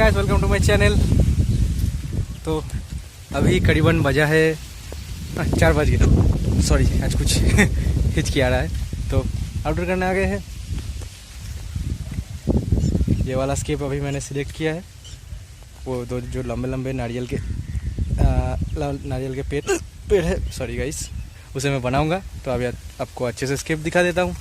Guys, welcome to my channel. तो अभी करीबन बजा है 4 बज गया। सॉरी, आज कुछ हिचकी आ रहा है तो आउटडोर करने आ गए हैं। ये वाला स्केप अभी मैंने सिलेक्ट किया है, वो दो जो लंबे लंबे नारियल के पेड़ है, सॉरी गाइस, उसे मैं बनाऊंगा। तो अभी आपको अच्छे से स्केप दिखा देता हूँ।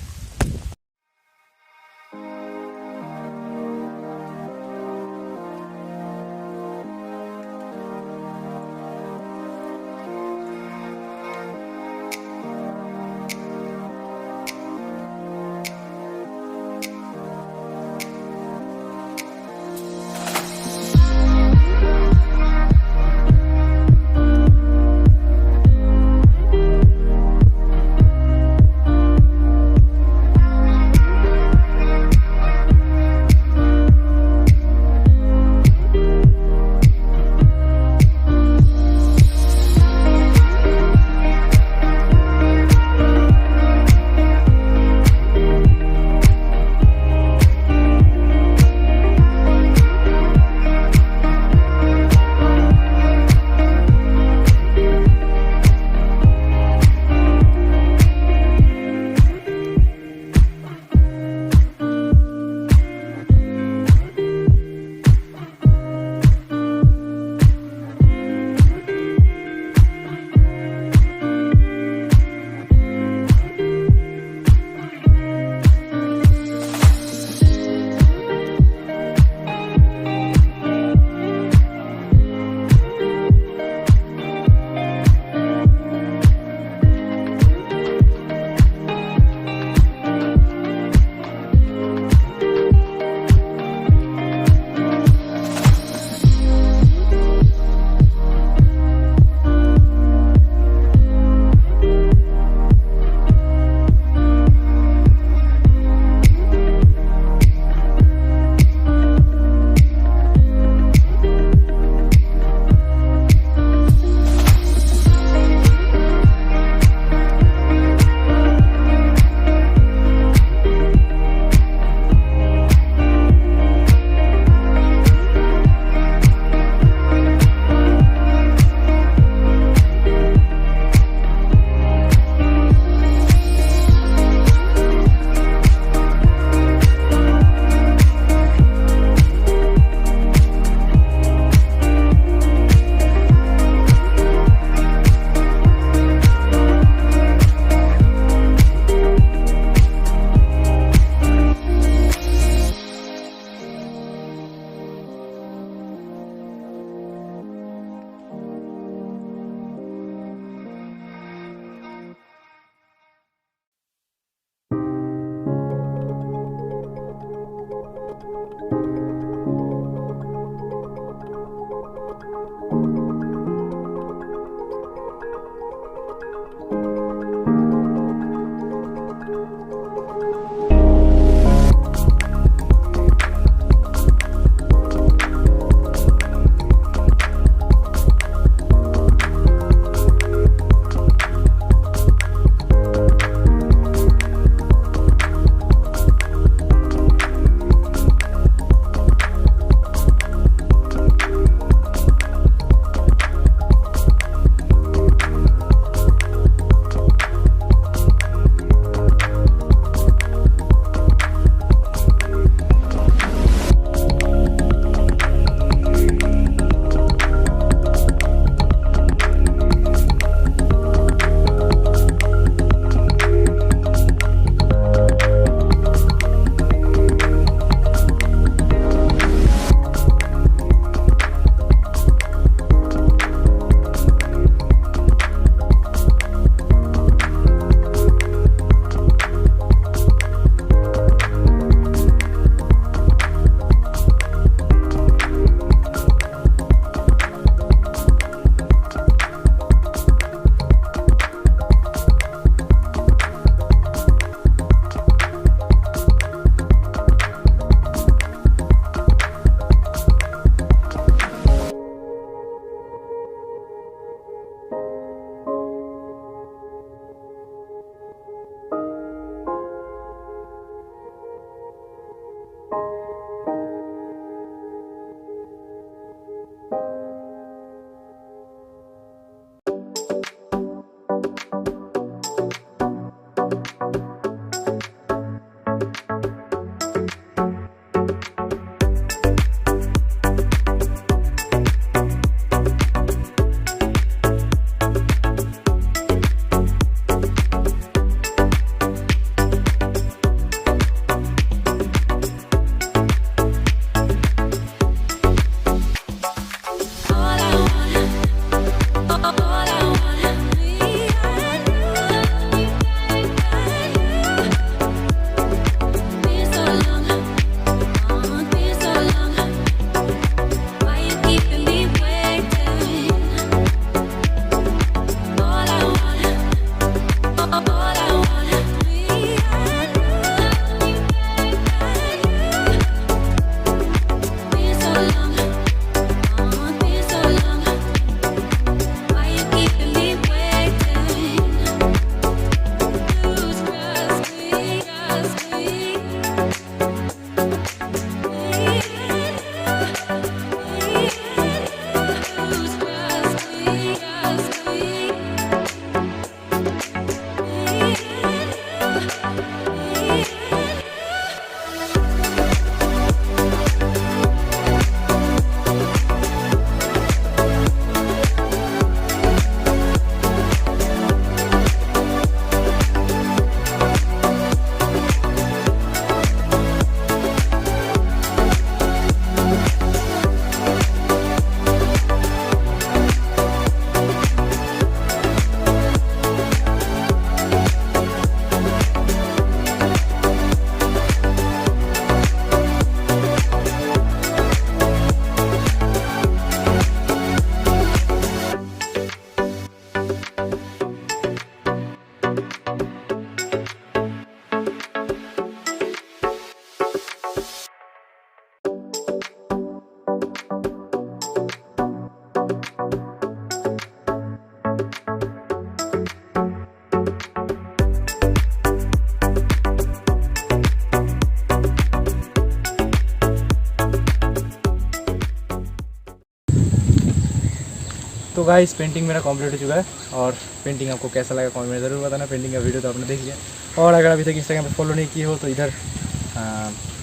गाइस पेंटिंग मेरा कंप्लीट हो चुका है और पेंटिंग आपको कैसा लगा कमेंट में ज़रूर बताना। पेंटिंग का वीडियो तो आपने देख लिया और अगर अभी तक इंस्टाग्राम पे फॉलो नहीं किए हो तो इधर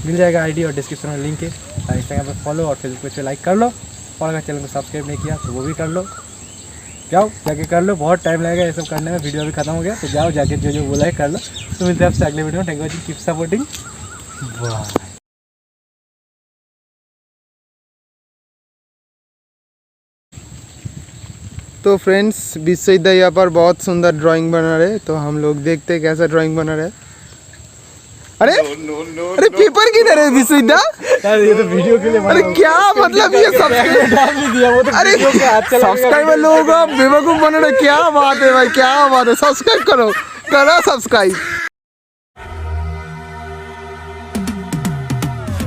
मिल जाएगा आईडी और डिस्क्रिप्शन में लिंक है। इंस्टाग्राम पे फॉलो और फेसबुक पे लाइक कर लो और अगर चैनल को सब्सक्राइब नहीं किया तो वो भी कर लो। जाओ जाके कर लो, बहुत टाइम लगेगा ये सब करने में, वीडियो अभी खत्म हो गया तो जाओ जाके जो जो बोला है कर लो। तो मिलते हैं आपसे अगले वीडियो में। Thank you watching, keep supporting, bye. तो फ्रेंड्स विश्वजित यहाँ पर बहुत सुंदर ड्राइंग बना रहे, तो हम लोग देखते हैं कैसा ड्राइंग बना रहे। अरे अरे पेपर किधर है विश्वजित? यार ये तो वीडियो के लिए, अरे क्या मतलब ये सब्सक्राइबर लोगों का बेवकूफ बना रहे। क्या बात है भाई, क्या बात है। सब्सक्राइब करो, करो subscribe.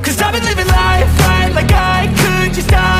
Cause I've been living life right like I could just die.